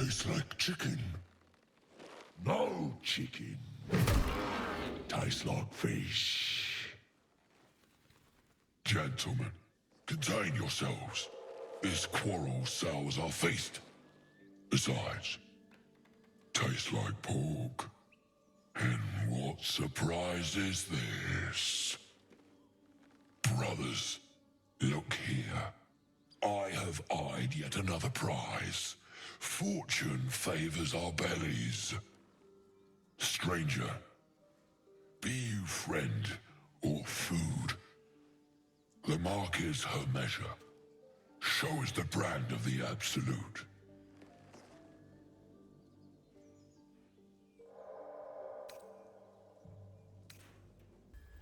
Tastes like chicken. No chicken. Tastes like fish. Gentlemen, contain yourselves. This quarrel sours our feast. Besides, tastes like pork. And what surprise is this? Brothers, look here. I have eyed yet another prize. Fortune favors our bellies. Stranger, be you friend or food. The mark is her measure. Show us the brand of the absolute.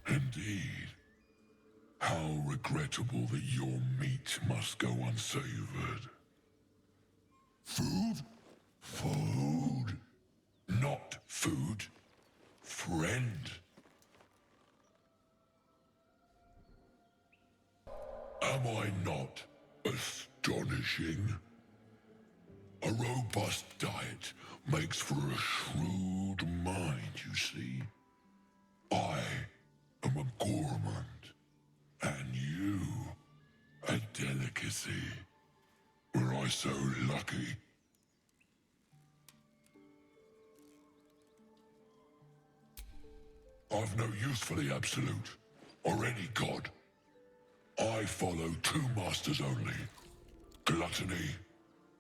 Indeed. How regrettable that your meat must go unsavored. Food? Food. Not food. Friend. Am I not astonishing? A robust diet makes for a shrewd mind, you see. I am a gourmand, and you a delicacy. Were I so lucky? I've no use for the absolute, or any god. I follow two masters only, gluttony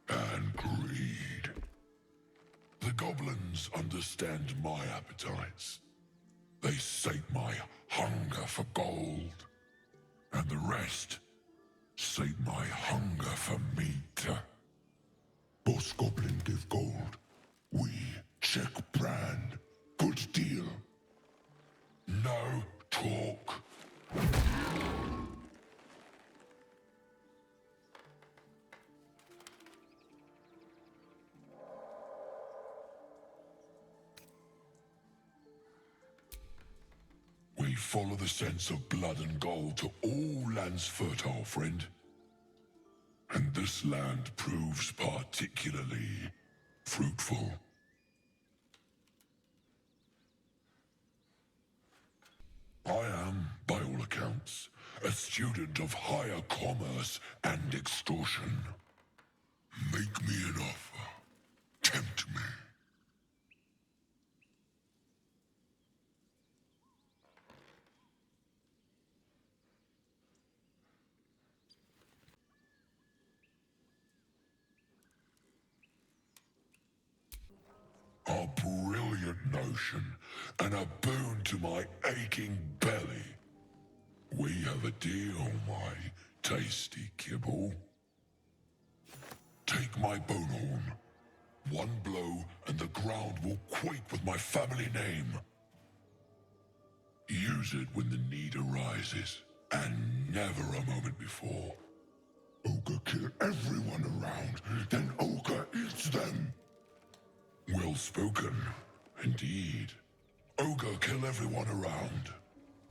and greed. The goblins understand my appetites. They sate my hunger for gold, and the rest sate my hunger for meat. Boss goblin give gold. We check brand. Good deal. No talk. We follow the sense of blood and gold to all lands fertile, friend. And this land proves particularly fruitful. I am, by all accounts, a student of higher commerce and extortion. Make me an offer. Tempt me. A brilliant notion, and a boon to my aching belly. We have a deal, my tasty kibble. Take my bone horn. One blow, and the ground will quake with my family name. Use it when the need arises, and never a moment before. Ogre kill everyone around, then Ogre eats them. Well spoken, indeed. Ogre, kill everyone around.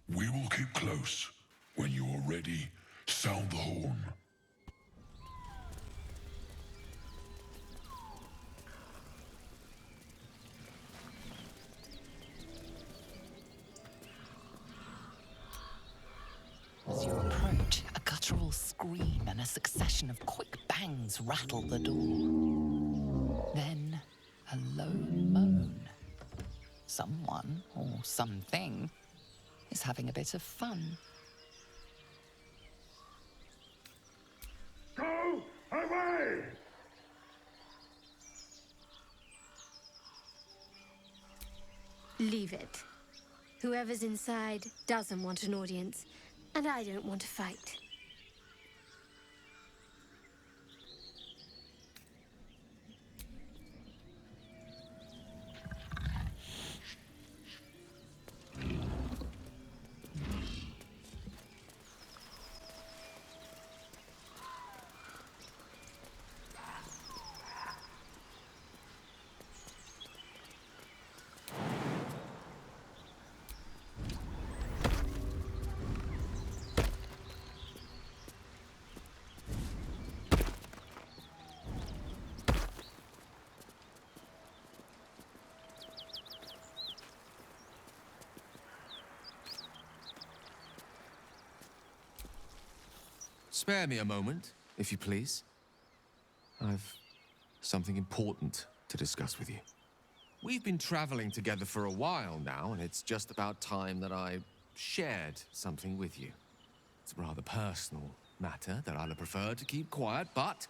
We will keep close. When you are ready, sound the horn. As you approach, a guttural scream and a succession of quick bangs rattle the door. Then, a low moan. Someone, or something, is having a bit of fun. Go away! Leave it. Whoever's inside doesn't want an audience, and I don't want to fight. Spare me a moment, if you please. I've something important to discuss with you. We've been traveling together for a while now, and it's just about time that I shared something with you. It's a rather personal matter that I'll prefer to keep quiet, but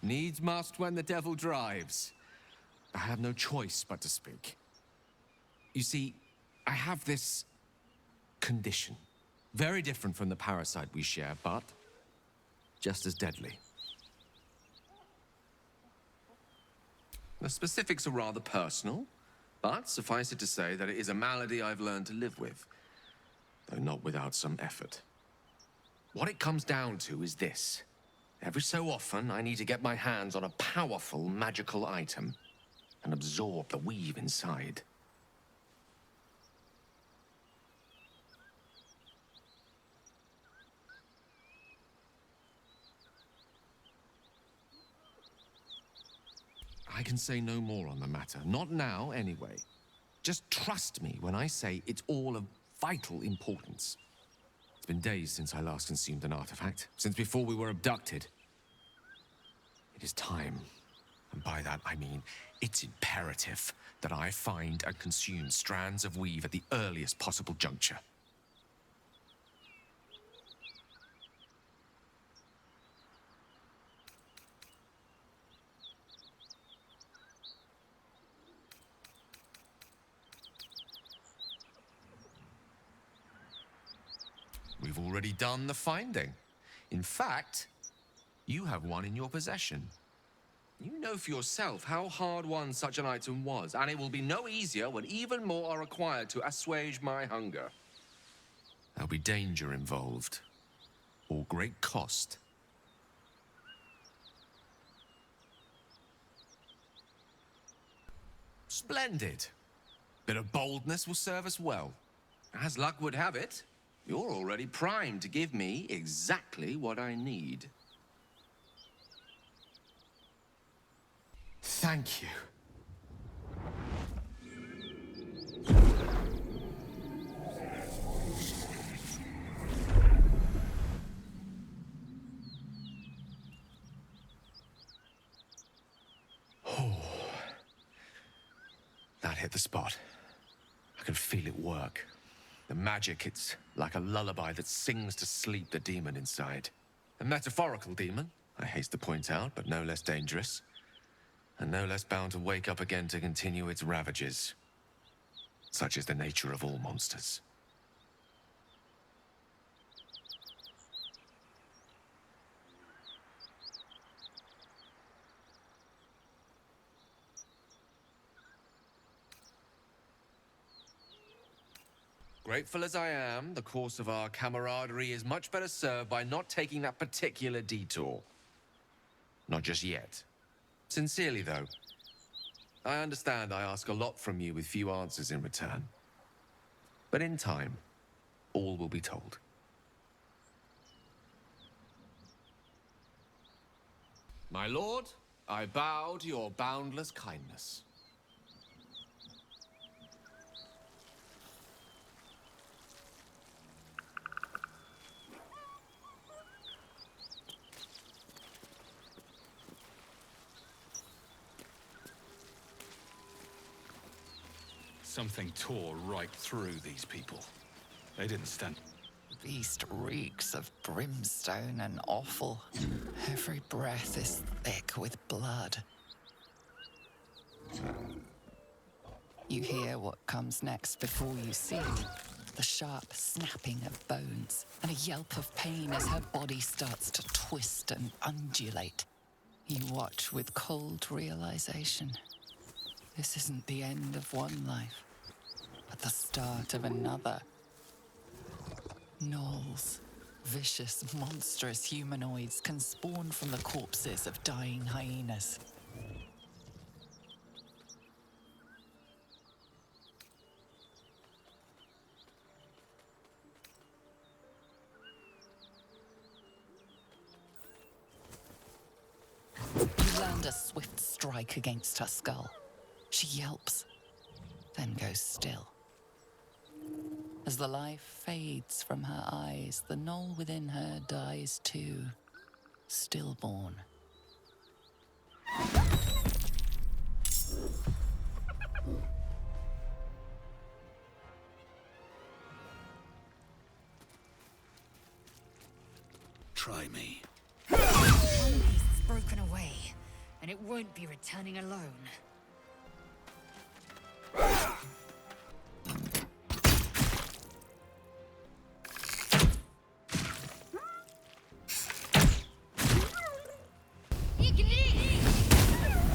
needs must when the devil drives. I have no choice but to speak. You see, I have this condition. Very different from the parasite we share, but just as deadly. The specifics are rather personal, but suffice it to say that it is a malady I've learned to live with, though not without some effort. What it comes down to is this. Every so often, I need to get my hands on a powerful magical item and absorb the weave inside. I can say no more on the matter. Not now, anyway. Just trust me when I say it's all of vital importance. It's been days since I last consumed an artifact, since before we were abducted. It is time, and by that I mean it's imperative that I find and consume strands of weave at the earliest possible juncture. We've already done the finding. In fact, you have one in your possession. You know for yourself how hard-won such an item was, and it will be no easier when even more are required to assuage my hunger. There'll be danger involved, or great cost. Splendid. Bit of boldness will serve us well. As luck would have it, you're already primed to give me exactly what I need. Thank you. Oh. That hit the spot. I can feel it work. The magic, it's like a lullaby that sings to sleep the demon inside. A metaphorical demon, I haste to point out, but no less dangerous. And no less bound to wake up again to continue its ravages. Such is the nature of all monsters. Grateful as I am, the course of our camaraderie is much better served by not taking that particular detour. Not just yet. Sincerely, though. I understand I ask a lot from you with few answers in return. But in time, all will be told. My lord, I bow to your boundless kindness. Something tore right through these people. They didn't stand. The beast reeks of brimstone and offal. Every breath is thick with blood. You hear what comes next before you see it. The sharp snapping of bones and a yelp of pain as her body starts to twist and undulate. You watch with cold realization. This isn't the end of one life, but the start of another. Gnolls, vicious, monstrous humanoids can spawn from the corpses of dying hyenas. You land a swift strike against her skull. She yelps, then goes still. As the life fades from her eyes, the gnoll within her dies too, stillborn. Try me. One piece is broken away, and it won't be returning alone.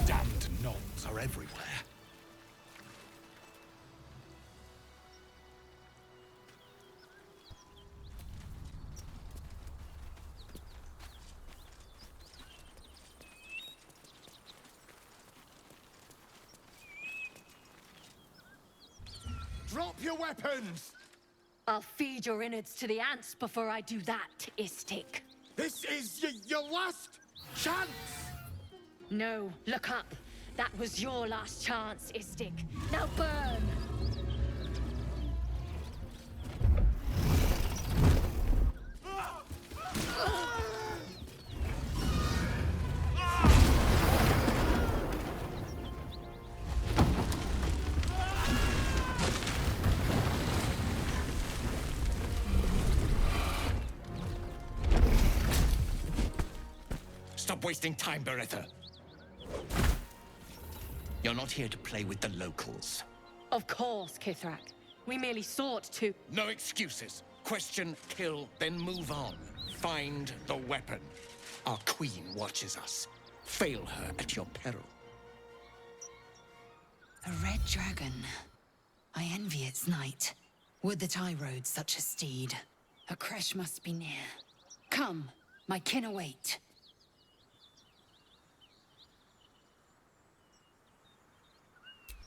Damned gnolls are everywhere. Drop your weapons! I'll feed your innards to the ants before I do that, Istik. This is your last chance! No, look up. That was your last chance, Istik. Now burn! Stop wasting time, Beretta. You're not here to play with the locals. Of course, Kithrak. We merely sought to... No excuses. Question, kill, then move on. Find the weapon. Our queen watches us. Fail her at your peril. A red dragon. I envy its knight. Would that I rode such a steed. A crash must be near. Come, my kin await.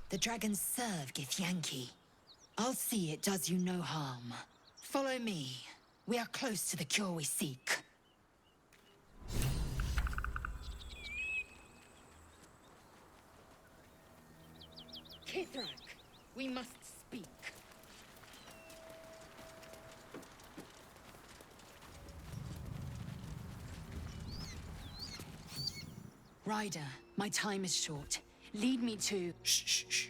The dragons serve Githyanki. I'll see it does you no harm. Follow me. We are close to the cure we seek. Kithrak, we must speak. Ryder, my time is short. Lead me to... Shh, shh, shh.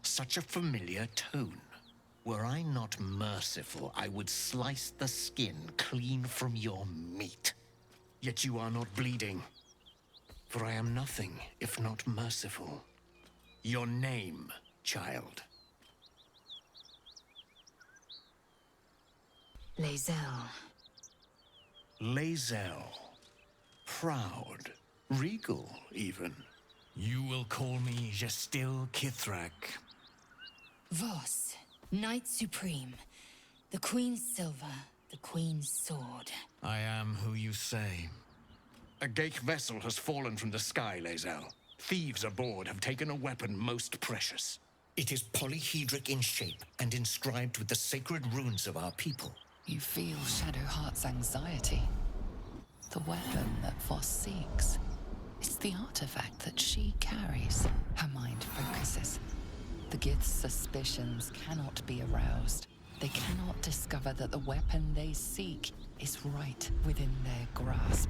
Such a familiar tone. Were I not merciful, I would slice the skin clean from your meat. Yet you are not bleeding. For I am nothing if not merciful. Your name, child. Lae'zel. Lae'zel. Proud. Regal, even. You will call me Gestil Kithrak. Voss, Knight Supreme. The Queen's silver, the Queen's sword. I am who you say. A Geich vessel has fallen from the sky, Lae'zel. Thieves aboard have taken a weapon most precious. It is polyhedric in shape and inscribed with the sacred runes of our people. You feel Shadowheart's anxiety. The weapon that Voss seeks. It's the artifact that she carries. Her mind focuses. The Gith's suspicions cannot be aroused. They cannot discover that the weapon they seek is right within their grasp.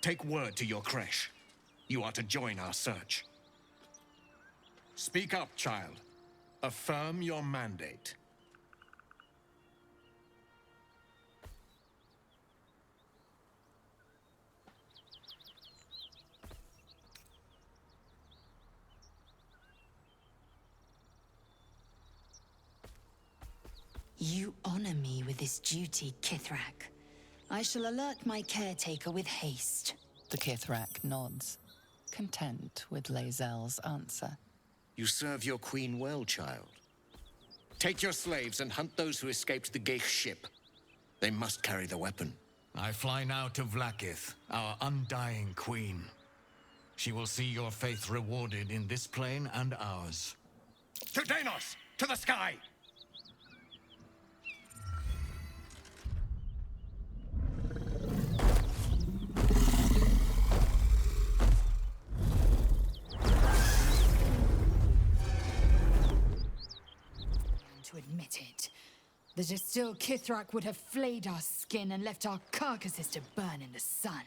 Take word to your creche. You are to join our search. Speak up, child. Affirm your mandate. You honor me with this duty, Kithrak. I shall alert my caretaker with haste. The Kithrak nods, content with Lae'zel's answer. You serve your queen well, child. Take your slaves and hunt those who escaped the Geich ship. They must carry the weapon. I fly now to Vlaakith, our undying queen. She will see your faith rewarded in this plane and ours. To Danos! To the sky! To admit it, the Gestil Kithrak would have flayed our skin and left our carcasses to burn in the sun.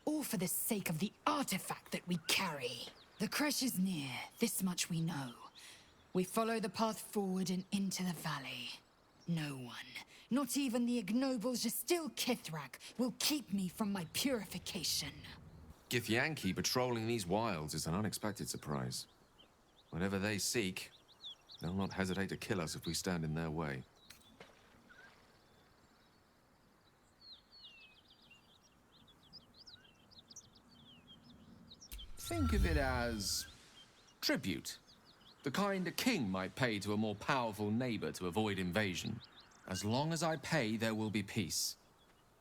all for the sake of the artifact that we carry. The crash is near, this much we know. We follow the path forward and into the valley. No one, not even the ignoble Jastil Kithrak, will keep me from my purification. Githyanki patrolling these wilds is an unexpected surprise. Whatever they seek, they'll not hesitate to kill us if we stand in their way. Think of it as tribute. The kind a king might pay to a more powerful neighbor to avoid invasion. As long as I pay, there will be peace.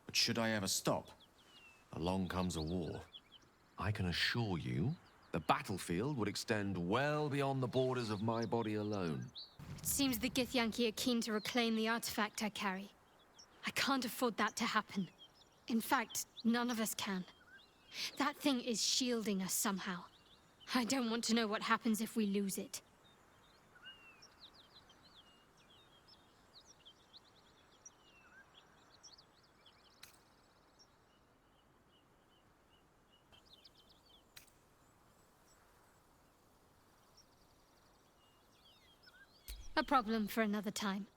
But should I ever stop, along comes a war. I can assure you, the battlefield would extend well beyond the borders of my body alone. It seems the Githyanki are keen to reclaim the artifact I carry. I can't afford that to happen. In fact, none of us can. That thing is shielding us somehow. I don't want to know what happens if we lose it. A problem for another time.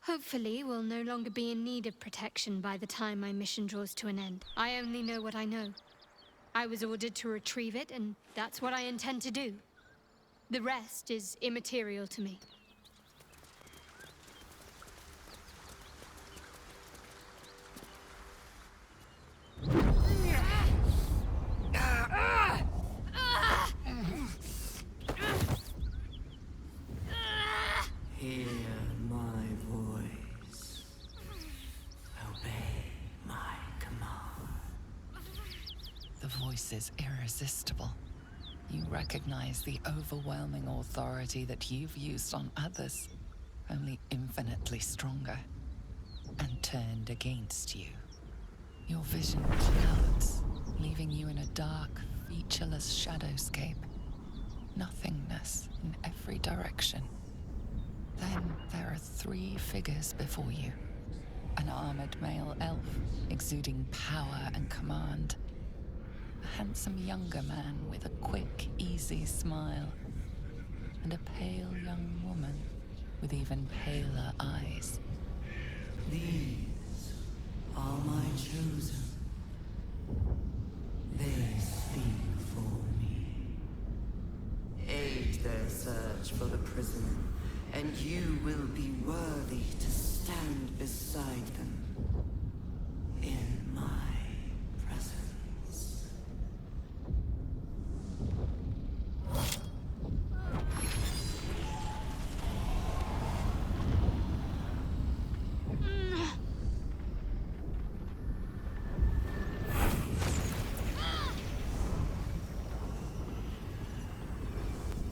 Hopefully, we'll no longer be in need of protection by the time my mission draws to an end. I only know what I know. I was ordered to retrieve it, and that's what I intend to do. The rest is immaterial to me. Hear my voice. Obey my command. The voice is irresistible. You recognize the overwhelming authority that you've used on others, only infinitely stronger, and turned against you. Your vision clouds, leaving you in a dark, featureless shadowscape. Nothingness in every direction. Then there are three figures before you. An armored male elf, exuding power and command. A handsome younger man with a quick, easy smile. And a pale young woman with even paler eyes. These are my chosen. They speak for me. Aid their search for the prisoner, and you will be worthy to stand beside them in my presence.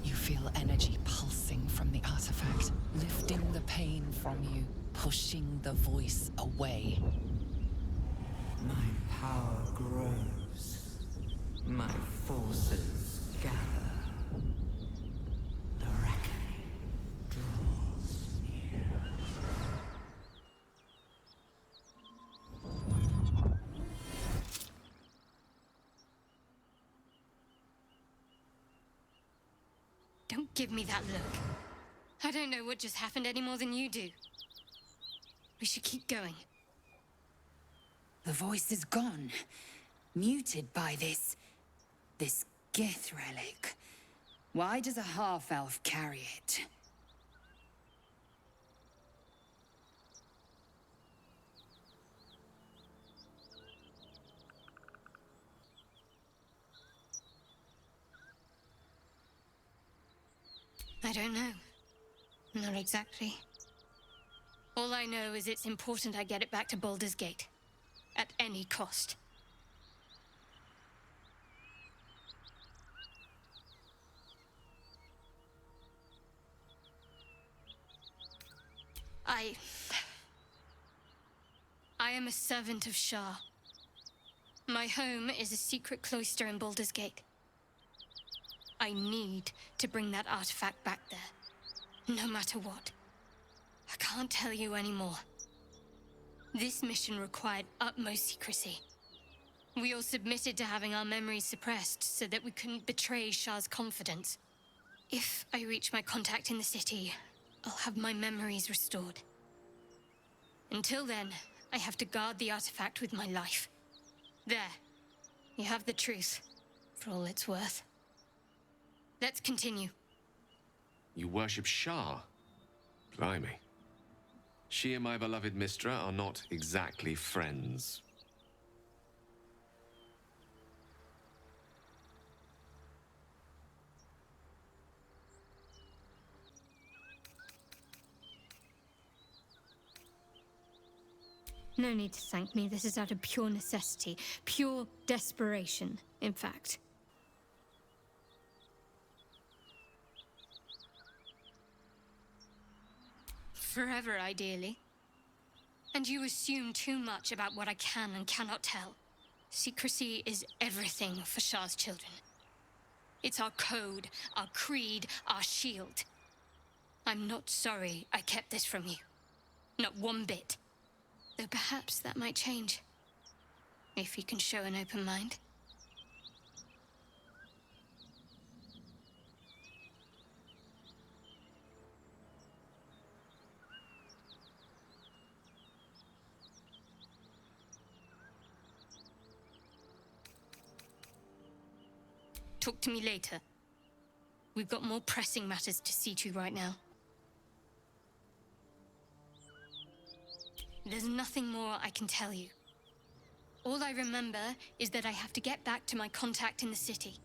You feel energy pulsing from the artifact, lifting the pain from you, pushing the voice away. My power grows. My forces gather. The reckoning draws near. Don't give me that look. I don't know what just happened any more than you do. We should keep going. The voice is gone. Muted by this Gith relic. Why does a half-elf carry it? I don't know. Not exactly. All I know is it's important I get it back to Baldur's Gate. At any cost. I am a servant of Shah. My home is a secret cloister in Baldur's Gate. I need to bring that artifact back there. No matter what. I can't tell you anymore. This mission required utmost secrecy. We all submitted to having our memories suppressed so that we couldn't betray Shah's confidence. If I reach my contact in the city, I'll have my memories restored. Until then, I have to guard the artifact with my life. There. You have the truth, for all it's worth. Let's continue. You worship Shah? Blimey. She and my beloved Mistra are not exactly friends. No need to thank me. This is out of pure necessity. Pure desperation, in fact. Forever, ideally. And you assume too much about what I can and cannot tell. Secrecy is everything for Shah's children. It's our code, our creed, our shield. I'm not sorry I kept this from you. Not one bit. Though perhaps that might change. If you can show an open mind. Talk to me later. We've got more pressing matters to see to right now. There's nothing more I can tell you. All I remember is that I have to get back to my contact in the city.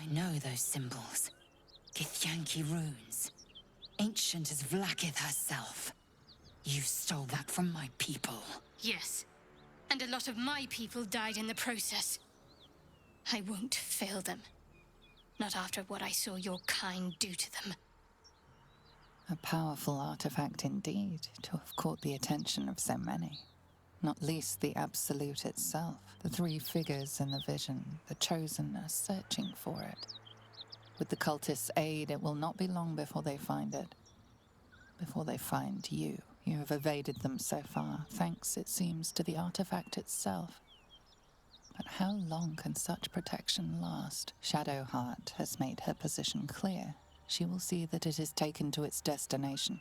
I know those symbols. Githyanki runes. Ancient as Vlaakith herself. You stole that from my people. Yes. And a lot of my people died in the process. I won't fail them. Not after what I saw your kind do to them. A powerful artifact indeed, to have caught the attention of so many. Not least the Absolute itself. The three figures in the vision, the Chosen, are searching for it. With the cultists' aid, it will not be long before they find it. Before they find you. You have evaded them so far, thanks, it seems, to the artifact itself. But how long can such protection last? Shadowheart has made her position clear. She will see that it is taken to its destination.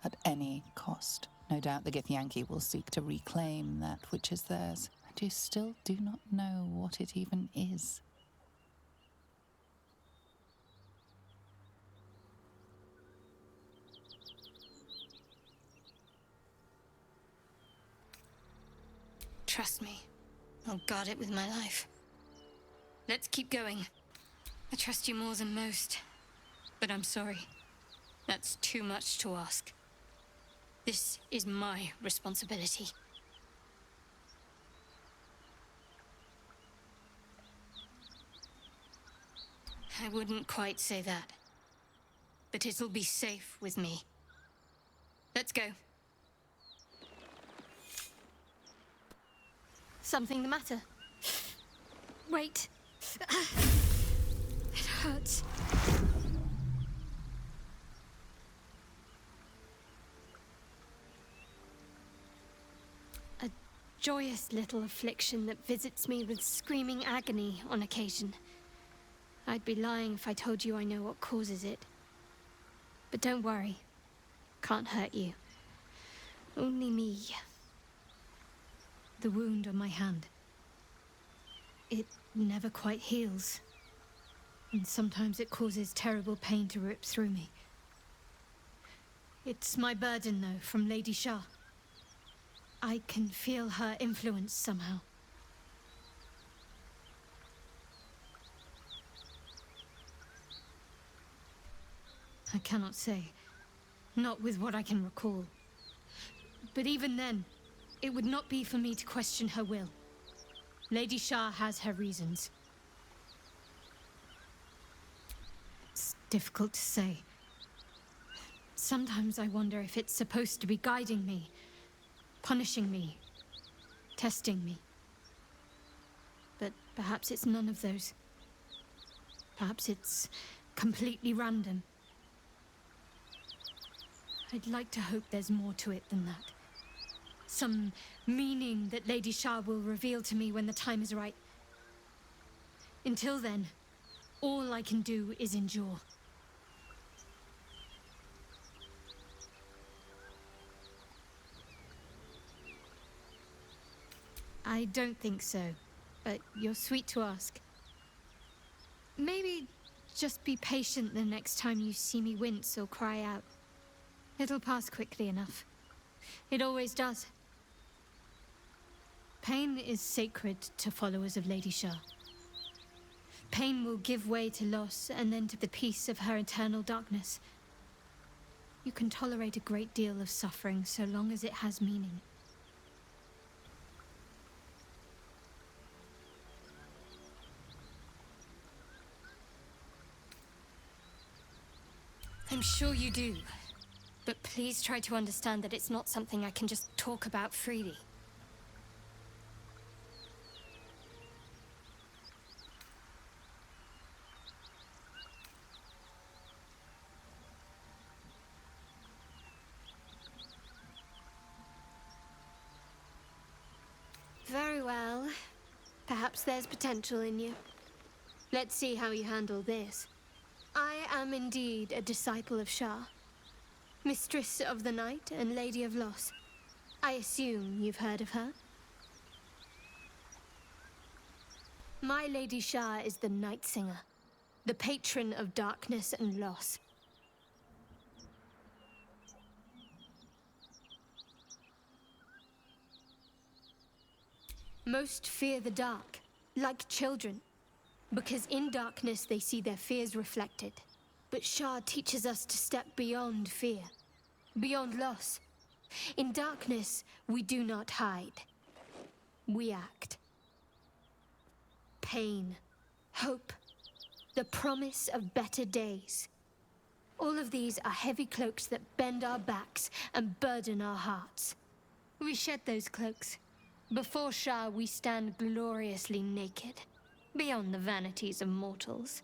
At any cost. No doubt the Githyanki will seek to reclaim that which is theirs. And you still do not know what it even is. Trust me. I'll guard it with my life. Let's keep going. I trust you more than most. But I'm sorry. That's too much to ask. This is my responsibility. I wouldn't quite say that. But it'll be safe with me. Let's go. Something the matter? Wait. It hurts. A joyous little affliction that visits me with screaming agony on occasion. I'd be lying if I told you I know what causes it. But don't worry. Can't hurt you. Only me. The wound on my hand. It never quite heals. And sometimes it causes terrible pain to rip through me. It's my burden, though, from Lady Shah. I can feel her influence somehow. I cannot say. Not with what I can recall. But even then, it would not be for me to question her will. Lady Shah has her reasons. It's difficult to say. Sometimes I wonder if it's supposed to be guiding me, punishing me, testing me. But perhaps it's none of those. Perhaps it's completely random. I'd like to hope there's more to it than that. some meaning that Lady Shah will reveal to me when the time is right. Until then, all I can do is endure. I don't think so, but you're sweet to ask. Maybe just be patient the next time you see me wince or cry out. It'll pass quickly enough. It always does. Pain is sacred to followers of Lady Shah. Pain will give way to loss and then to the peace of her eternal darkness. You can tolerate a great deal of suffering so long as it has meaning. I'm sure you do. But please try to understand that it's not something I can just talk about freely. Very well. Perhaps there's potential in you. Let's see how you handle this. I am indeed a disciple of Shah. Mistress of the Night and Lady of Loss. I assume you've heard of her? My Lady Shah is the Night Singer, the patron of darkness and loss. Most fear the dark, like children, because in darkness they see their fears reflected. But Shah teaches us to step beyond fear, beyond loss. In darkness, we do not hide. We act. Pain, hope, the promise of better days. All of these are heavy cloaks that bend our backs and burden our hearts. We shed those cloaks. Before Shah, we stand gloriously naked, beyond the vanities of mortals.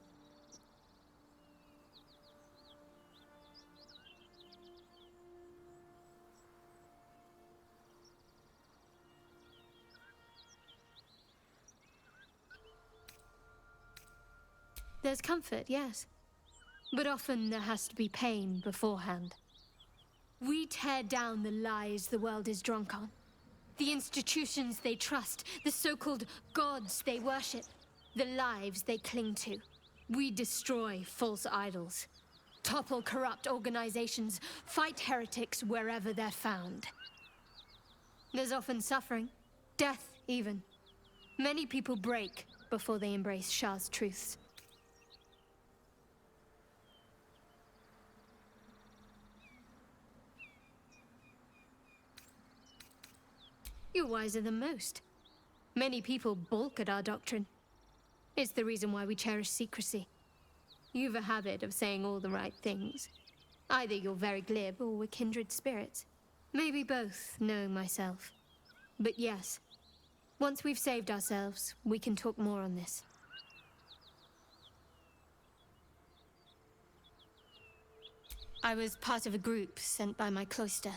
There's comfort, yes. But often there has to be pain beforehand. We tear down the lies the world is drunk on. The institutions they trust, the so-called gods they worship, the lives they cling to. We destroy false idols, topple corrupt organizations, fight heretics wherever they're found. There's often suffering, death even. Many people break before they embrace Shah's truths. You're wiser than most. Many people balk at our doctrine. It's the reason why we cherish secrecy. You've a habit of saying all the right things. Either you're very glib or we're kindred spirits. Maybe both, knowing myself. But yes, once we've saved ourselves, we can talk more on this. I was part of a group sent by my cloister.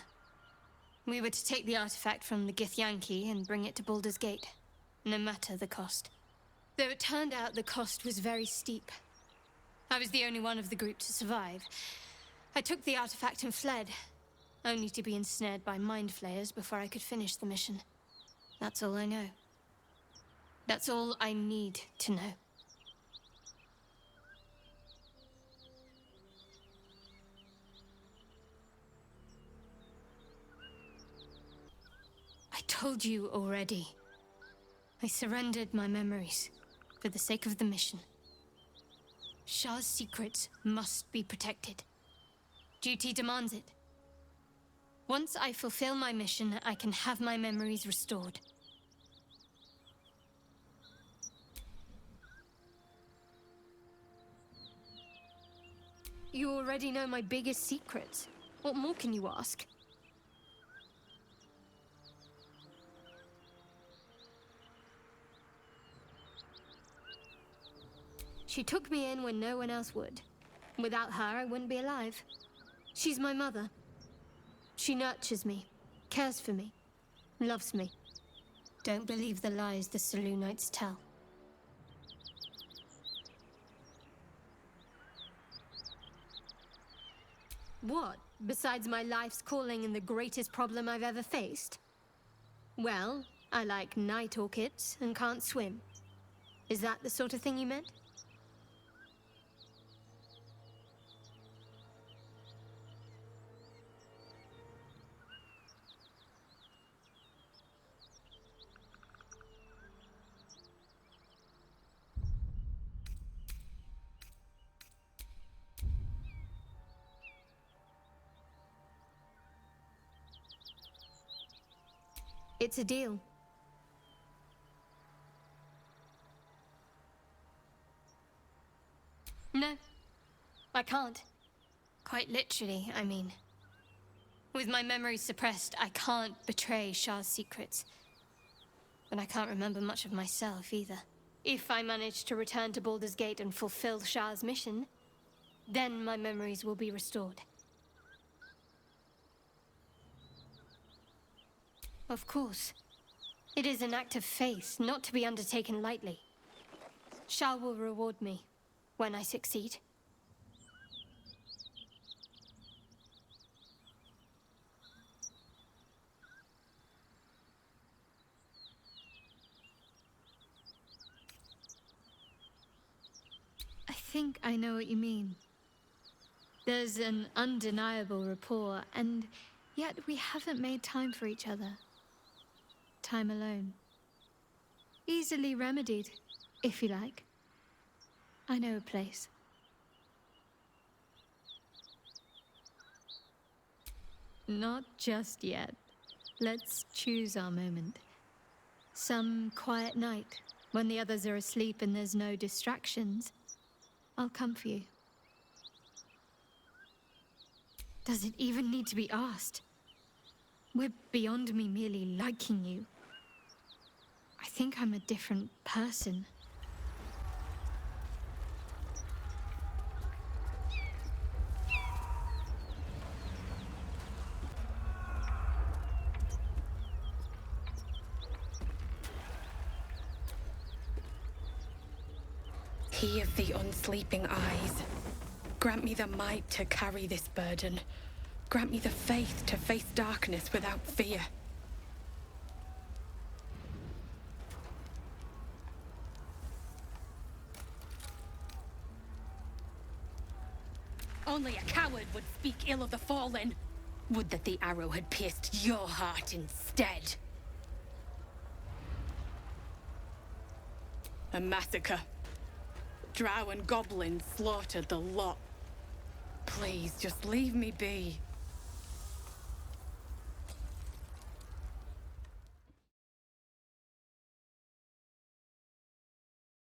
We were to take the artifact from the Githyanki and bring it to Baldur's Gate, no matter the cost. Though it turned out the cost was very steep. I was the only one of the group to survive. I took the artifact and fled, only to be ensnared by mind flayers before I could finish the mission. That's all I know. That's all I need to know. I told you already. I surrendered my memories for the sake of the mission. Shah's secrets must be protected. Duty demands it. Once I fulfill my mission, I can have my memories restored. You already know my biggest secrets. What more can you ask? She took me in when no one else would. Without her, I wouldn't be alive. She's my mother. She nurtures me, cares for me. loves me. Don't believe the lies the Selûnites tell. What, besides my life's calling and the greatest problem I've ever faced? Well, I like night orchids and can't swim. Is that the sort of thing you meant? It's a deal. No, I can't. Quite literally, I mean. With my memories suppressed, I can't betray Shah's secrets. But I can't remember much of myself either. If I manage to return to Baldur's Gate and fulfill Shah's mission, then my memories will be restored. Of course. It is an act of faith, not to be undertaken lightly. Shah will reward me when I succeed. I think I know what you mean. There's an undeniable rapport, and yet we haven't made time for each other. Time alone. Easily remedied, if you like. I know a place. Not just yet. Let's choose our moment. Some quiet night, when the others are asleep and there's no distractions, I'll come for you. Does it even need to be asked? We're beyond me merely liking you. I think I'm a different person. He of the unsleeping eyes, grant me the might to carry this burden. Grant me the faith to face darkness without fear. Only a coward would speak ill of the fallen. Would that the arrow had pierced your heart instead. A massacre. Drow and goblins slaughtered the lot. Please, just leave me be.